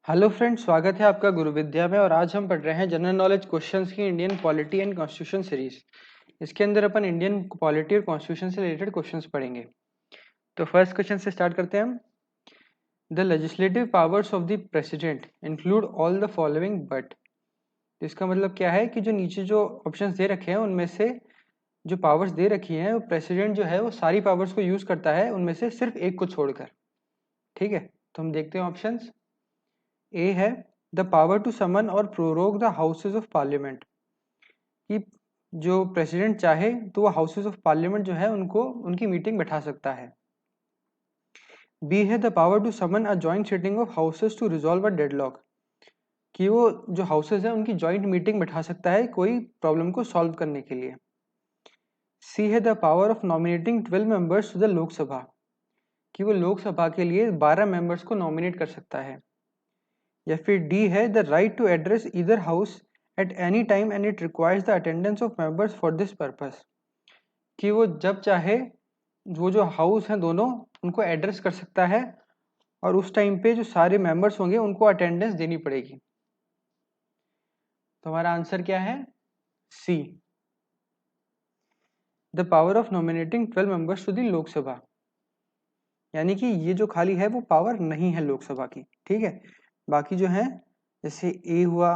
Hello friends, स्वागत है आपका गुरु विद्या में। और आज हम पढ़ रहे हैं जनरल नॉलेज क्वेश्चंस की Indian polity and constitution series. इसके अंदर अपन इंडियन पॉलिटी और कॉन्स्टिट्यूशन से रिलेटेड क्वेश्चंस पढ़ेंगे। तो फर्स्ट क्वेश्चन से स्टार्ट करते हैं हम। The legislative powers of the president include all the following but. इसका मतलब क्या है कि जो नीचे जो ऑप्शंस दे रखे हैं उनमें से जो पावर्स दे रखी हैं वो प्रेसिडेंट जो है वो सारी पावर्स को यूज करता है, उनमें से सिर्फ एक को छोड़कर। ठीक है, तो हम देखते हैं ऑप्शंस। ए है द पावर टू समन और prorogue the houses of parliament, कि जो प्रेसिडेंट चाहे तो वो हाउसेज ऑफ पार्लियामेंट जो है उनको उनकी मीटिंग बैठा सकता है। बी है the power to summon a joint sitting of houses to resolve a deadlock, कि वो जो हाउसेज है उनकी जॉइंट मीटिंग बैठा सकता है कोई प्रॉब्लम को सॉल्व करने के लिए। सी है the power of nominating 12 members to the Lok Sabha, कि वो लोकसभा के लिए 12 मेंबर्स को नॉमिनेट कर सकता है। या फिर डी है the right to address either house at any time and it requires the attendance of members for this purpose, कि वो जब चाहे वो जो हाउस हैं दोनों उनको एड्रेस कर सकता है और उस टाइम पे जो सारे मेंबर्स होंगे उनको अटेंडेंस देनी पड़ेगी। तो हमारा आंसर क्या है? C, the power of nominating 12 members to the Lok Sabha, यानी कि ये जो खाली है वो पावर नहीं है लोकसभा की। ठीक है, बाकी जो है जैसे ए हुआ,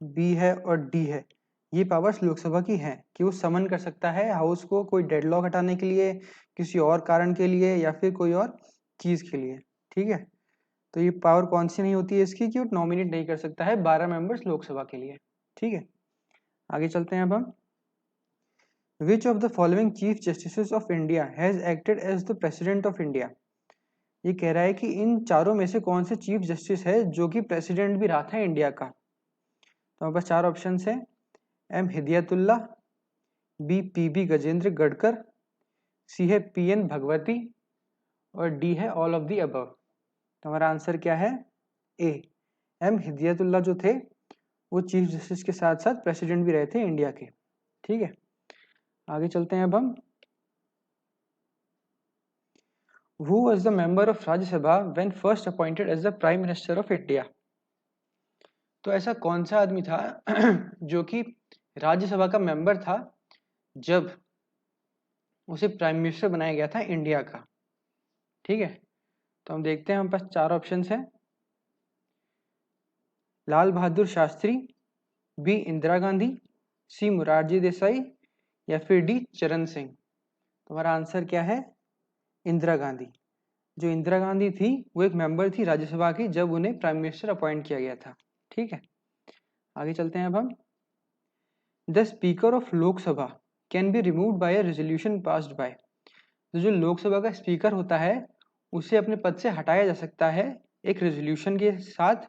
बी है और डी है, ये पावर्स लोकसभा की हैं कि वो समन कर सकता है हाउस को कोई डेडलॉक हटाने के लिए, किसी और कारण के लिए या फिर कोई और चीज के लिए। ठीक है, तो ये पावर कौन सी नहीं होती है इसकी कि वो नॉमिनेट नहीं कर सकता है 12 मेंबर्स लोकसभा के लिए। ठीक है, आगे चलते हैं अब हम। Which of the following chief justice of India has acted as the president of India, ये कह रहा है कि इन चारों में से कौन से चीफ जस्टिस है जो कि प्रेसिडेंट भी रहा था इंडिया का। तो हमारे पास चार ऑप्शन है। M Hidayatullah, B P B Gajendragadkar, C है पी एन भगवती और डी है ऑल ऑफ दी अबव। तो हमारा आंसर क्या है? ए, एम हिदायतुल्ला जो थे वो चीफ जस्टिस के साथ साथ प्रेसिडेंट भी रहे थे इंडिया के। ठीक है, आगे चलते हैं अब हम। Who was the member of Rajya Sabha when first appointed as the prime minister of India, तो ऐसा कौन सा आदमी था जो कि राज्यसभा का मेंबर था जब उसे प्राइम मिनिस्टर बनाया गया था इंडिया का। ठीक है, तो हम देखते हैं, हम पास चार ऑप्शन हैं। लाल बहादुर शास्त्री, बी इंदिरा गांधी, सी मोरारजी देसाई या फिर डी चरण सिंह। तो हमारा आंसर क्या है? इंदिरा गांधी। जो इंदिरा गांधी थी वो एक मेंबर थी राज्यसभा की जब उन्हें प्राइम मिनिस्टर अपॉइंट किया गया था। ठीक है, आगे चलते हैं अब हम। The speaker of Lok Sabha can be removed by a resolution passed by, तो जो लोकसभा का स्पीकर होता है उसे अपने पद से हटाया जा सकता है एक रेजोल्यूशन के साथ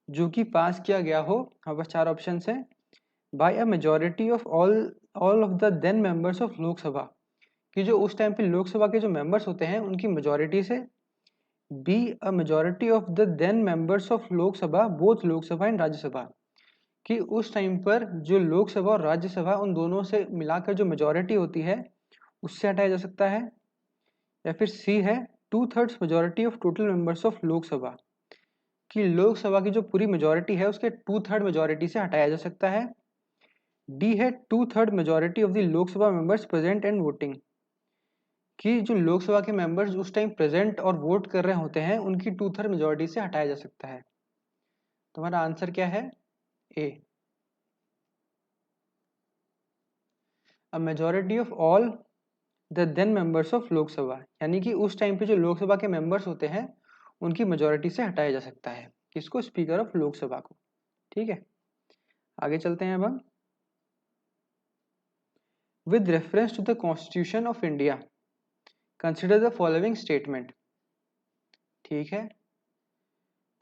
जो कि पास किया गया हो। हमारे पास चार ऑप्शन है। By a majority of all of the then members of Lok Sabha, कि जो उस टाइम पे लोकसभा के जो मेंबर्स होते हैं उनकी मेजोरिटी से। B a majority of the then members of Lok Sabha both Lok Sabha and Rajya Sabha, कि उस टाइम पर जो लोकसभा और राज्यसभा उन दोनों से मिलाकर जो मेजोरिटी होती है उससे हटाया जा सकता है। या फिर सी है 2/3 majority of total members of Lok Sabha, कि लोकसभा की जो पूरी मेजोरिटी है उसके 2/3 मेजोरिटी से हटाया जा सकता है। डी है 2/3 majority of the Lok Sabha members present and voting, कि जो लोकसभा के मेंबर्स उस टाइम प्रेजेंट और वोट कर रहे होते हैं उनकी 2/3 मेजोरिटी से हटाया जा सकता है। तुम्हारा आंसर क्या है? A, a majority of all the then members of Lok Sabha, यानी कि उस टाइम पे जो लोकसभा के मेंबर्स होते हैं उनकी मेजोरिटी से हटाया जा सकता है किसको? स्पीकर ऑफ लोकसभा को। ठीक है, आगे चलते हैं अब हम। With reference to the constitution of India consider the following statement. ठीक है,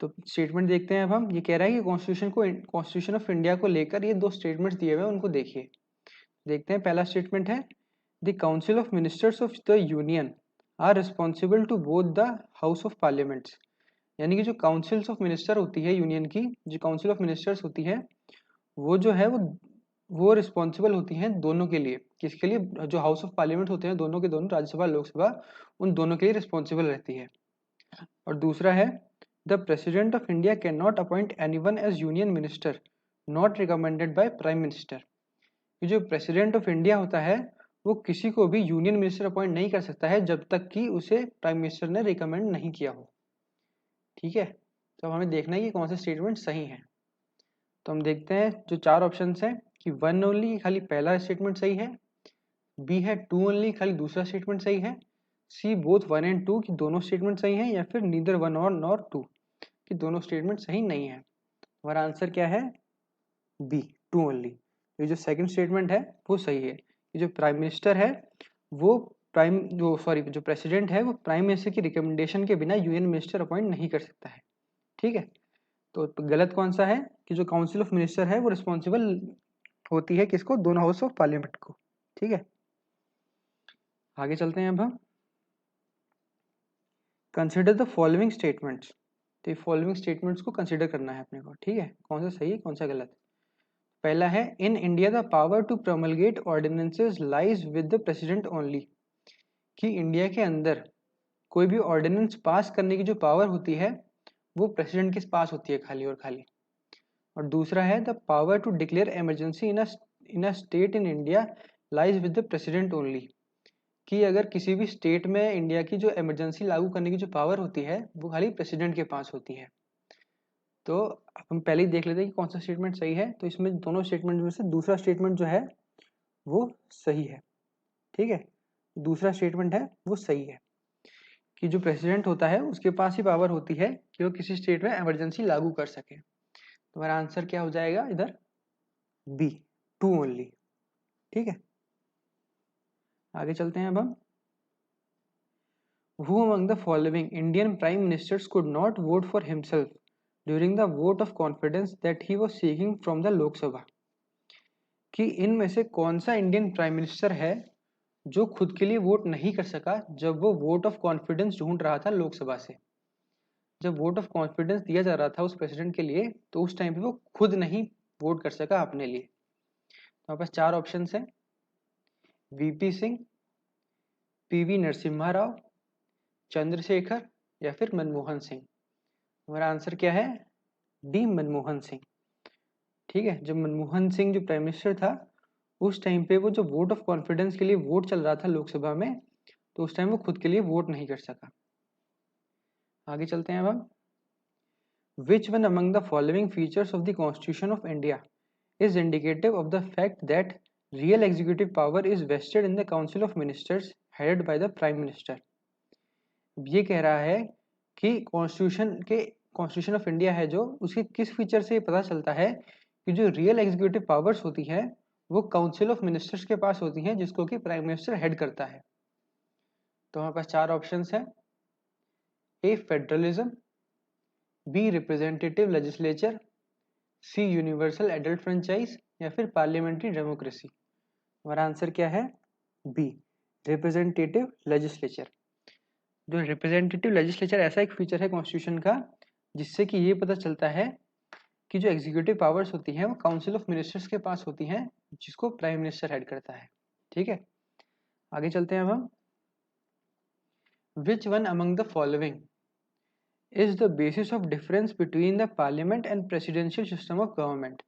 तो स्टेटमेंट देखते हैं अब हम। ये कह रहा है कि कॉन्स्टिट्यूशन ऑफ इंडिया को लेकर ये दो स्टेटमेंट्स दिए हुए हैं, उनको देखिए। देखते हैं, पहला स्टेटमेंट है the council of ministers of the union are responsible to both the house of parliaments, यानी कि जो काउंसिल्स ऑफ मिनिस्टर होती है यूनियन की, जो काउंसिल ऑफ मिनिस्टर्स होती है वो जो है वो रिस्पॉन्सिबल होती हैं दोनों के लिए। किसके लिए? जो हाउस ऑफ पार्लियामेंट होते हैं दोनों के दोनों, राज्यसभा लोकसभा, उन दोनों के लिए रिस्पॉन्सिबल रहती है। और दूसरा है the president of India can not appoint anyone as union minister not recommended by prime minister. ये जो प्रेसिडेंट ऑफ इंडिया होता है वो किसी को भी यूनियन मिनिस्टर अपॉइंट नहीं कर सकता है जब तक कि उसे प्राइम मिनिस्टर ने रिकमेंड नहीं किया हो। ठीक है, तो अब हमें देखना है कि कौन से स्टेटमेंट सही हैं। तो हम देखते हैं जो चार ऑप्शन हैं कि वन ओनली खाली पहला स्टेटमेंट सही है, बी है टू ओनली खाली दूसरा स्टेटमेंट सही है, C both one and to कि दोनों स्टेटमेंट सही हैं, या फिर नीदर वन और नॉर टू कि दोनों स्टेटमेंट सही नहीं है। हमारा आंसर क्या है? B, two only. ये जो सेकंड स्टेटमेंट है वो सही है। ये जो प्राइम मिनिस्टर है वो जो प्रेसिडेंट है वो प्राइम मिनिस्टर की रिकमेंडेशन के बिना यूनियन मिनिस्टर अपॉइंट नहीं कर सकता है। ठीक है, तो गलत कौन सा है कि जो काउंसिल ऑफ मिनिस्टर है वो रिस्पॉन्सिबल होती है किसको? दोनों हाउस ऑफ पार्लियामेंट को। ठीक है, आगे चलते हैं अब हम। Consider the following statements. तो ये फॉलोइंग स्टेटमेंट्स को कंसिडर करना है अपने को। ठीक है, कौन सा सही है कौन सा गलत। पहला है in India the power to promulgate ordinances lies with the president only, कि इंडिया के अंदर कोई भी ऑर्डिनेंस पास करने की जो पावर होती है वो प्रेसिडेंट के पास होती है खाली और खाली। और दूसरा है the power to declare emergency in a state in India lies with the president only, कि अगर किसी भी स्टेट में इंडिया की जो इमरजेंसी लागू करने की जो पावर होती है वो खाली प्रेसिडेंट के पास होती है। तो हम पहले ही देख लेते हैं कि कौन सा स्टेटमेंट सही है। तो इसमें दोनों स्टेटमेंट में से दूसरा स्टेटमेंट जो है वो सही है। ठीक है, दूसरा स्टेटमेंट है वो सही है कि जो प्रेसिडेंट होता है उसके पास ही पावर होती है कि वो किसी स्टेट में इमरजेंसी लागू कर सके। तो हमारा आंसर क्या हो जाएगा इधर? B, two only. ठीक है, आगे चलते हैं अब हम। Who among the following Indian prime ministers could not vote for himself during the vote of confidence that he was seeking from the Lok Sabha? कि इनमें से कौन सा इंडियन प्राइम मिनिस्टर है जो खुद के लिए वोट नहीं कर सका जब वो वोट ऑफ कॉन्फिडेंस ढूंढ रहा था लोकसभा से। जब वोट ऑफ कॉन्फिडेंस दिया जा रहा था उस प्रेसिडेंट के लिए तो उस टाइम पे वो खुद नहीं वोट कर सका अपने लिए। तो हमारे पास चार ऑप्शन हैं, वीपी सिंह, पीवी नरसिम्हा राव, चंद्रशेखर या फिर मनमोहन सिंह। हमारा आंसर क्या है? डी, मनमोहन सिंह। ठीक है, जब मनमोहन सिंह जो प्राइम मिनिस्टर था उस टाइम पे वो जो वोट ऑफ कॉन्फिडेंस के लिए वोट चल रहा था लोकसभा में तो उस टाइम वो खुद के लिए वोट नहीं कर सका। आगे चलते हैं अब हम। Which one among the following features of the constitution of India is indicative of the fact that real executive power is vested in the council of ministers headed by the prime minister. ये कह रहा है कि constitution of India है जो उसके किस feature से पता चलता है कि जो रियल एग्जीक्यूटिव पावर्स होती हैं वो काउंसिल ऑफ मिनिस्टर्स के पास होती हैं जिसको कि प्राइम मिनिस्टर हेड करता है। तो हमारे पास चार ऑप्शंस हैं, A federalism, B representative legislature, C universal adult franchise या फिर पार्लियामेंट्री डेमोक्रेसी। हमारा आंसर क्या है? B, representative legislature. जो रिप्रेजेंटेटिव लेजिस्लेचर ऐसा एक फीचर है कॉन्स्टिट्यूशन का जिससे कि ये पता चलता है कि जो एग्जीक्यूटिव पावर्स होती हैं वो काउंसिल ऑफ मिनिस्टर्स के पास होती हैं जिसको प्राइम मिनिस्टर हेड करता है। ठीक है, आगे चलते हैं अब हम। Which one among the following is the basis of difference between the parliament and presidential system of government?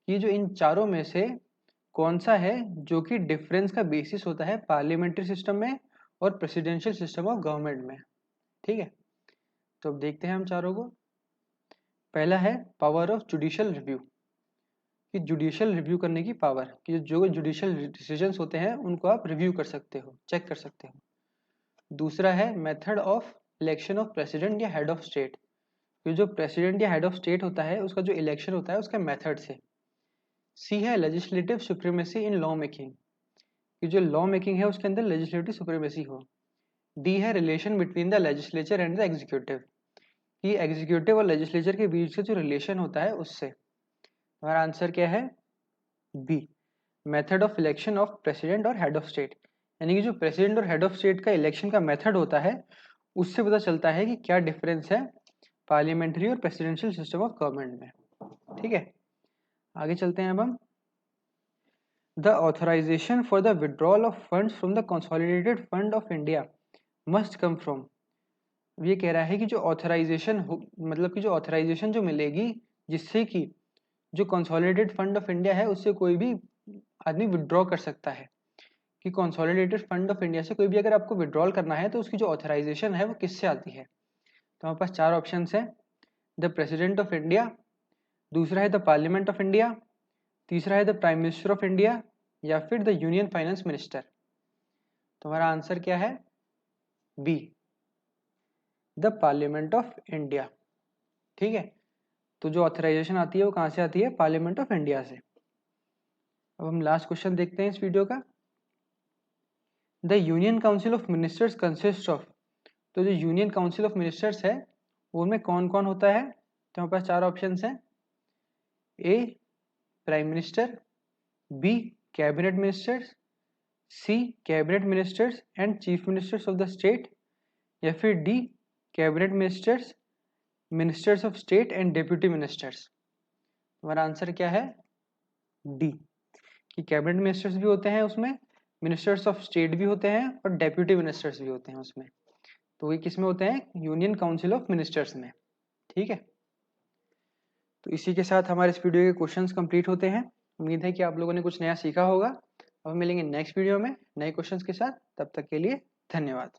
ये जो इन चारों में से कौन सा है जो कि डिफरेंस का बेसिस होता है पार्लियामेंट्री सिस्टम में और प्रेसिडेंशियल सिस्टम ऑफ गवर्नमेंट में? ठीक है, तो अब देखते हैं हम चारों को। पहला है पावर ऑफ जुडिशियल रिव्यू, कि जुडिशियल रिव्यू करने की पावर, कि जो जुडिशियल डिसीजंस होते हैं उनको आप रिव्यू कर सकते हो, चेक कर सकते हो। दूसरा है method of election of president या हेड ऑफ स्टेट, कि जो प्रेसिडेंट या हेड ऑफ स्टेट होता है उसका जो इलेक्शन होता है उसका मेथड से। सी है legislative supremacy in law making, कि जो लॉ मेकिंग है उसके अंदर लेजिस्लेटिव सुप्रीमेसी हो। डी है relation between the legislature and the executive, कि एग्जीक्यूटिव और लेजिस्लेचर के बीच का जो रिलेशन होता है उससे। हमारा आंसर क्या है? B, method of election of president और हेड ऑफ स्टेट, यानी कि जो प्रेसिडेंट और हेड ऑफ स्टेट का इलेक्शन का मेथड होता है उससे पता चलता है कि क्या डिफरेंस है पार्लियामेंट्री और प्रेसिडेंशियल सिस्टम ऑफ गवर्नमेंट में। ठीक है, आगे चलते हैं अब हम। The authorization for the withdrawal of funds from the consolidated fund of India must come from, ये कह रहा है कि जो ऑथराइजेशन मतलब कि जो ऑथराइजेशन जो मिलेगी जिससे कि जो कंसोलिडेटेड फंड ऑफ इंडिया है उससे कोई भी आदमी विड्रॉ कर सकता है, कि कंसोलिडेटेड फंड ऑफ इंडिया से कोई भी अगर आपको विड्रॉल करना है तो उसकी जो ऑथराइजेशन है वो किससे आती है। तो हमारे पास 4 ऑप्शन है, द प्रेसिडेंट ऑफ इंडिया, दूसरा है द पार्लियामेंट ऑफ इंडिया, तीसरा है the prime minister of India, या फिर द यूनियन फाइनेंस मिनिस्टर। तो हमारा आंसर क्या है, B, the parliament of India. ठीक है, तो जो ऑथराइजेशन आती है वो कहाँ से आती है, पार्लियामेंट ऑफ इंडिया से। अब हम लास्ट क्वेश्चन देखते हैं इस वीडियो का। The union council of ministers consist of, तो जो यूनियन काउंसिल ऑफ मिनिस्टर्स है उनमें कौन कौन होता है। तो हमारे पास 4 ऑप्शन हैं, A prime minister, B cabinet ministers, C cabinet ministers and chief ministers of the state, या फिर D cabinet ministers, ministers of state and deputy ministers. हमारा आंसर क्या है, डी, कि कैबिनेट मिनिस्टर्स भी होते हैं उसमें, मिनिस्टर्स ऑफ स्टेट भी होते हैं और डेप्यूटी मिनिस्टर्स भी होते हैं उसमें। तो ये किस में होते हैं, यूनियन काउंसिल ऑफ मिनिस्टर्स में। ठीक है, तो इसी के साथ हमारे इस वीडियो के क्वेश्चंस कंप्लीट होते हैं। उम्मीद है कि आप लोगों ने कुछ नया सीखा होगा। अब मिलेंगे नेक्स्ट वीडियो में नए क्वेश्चंस के साथ, तब तक के लिए धन्यवाद।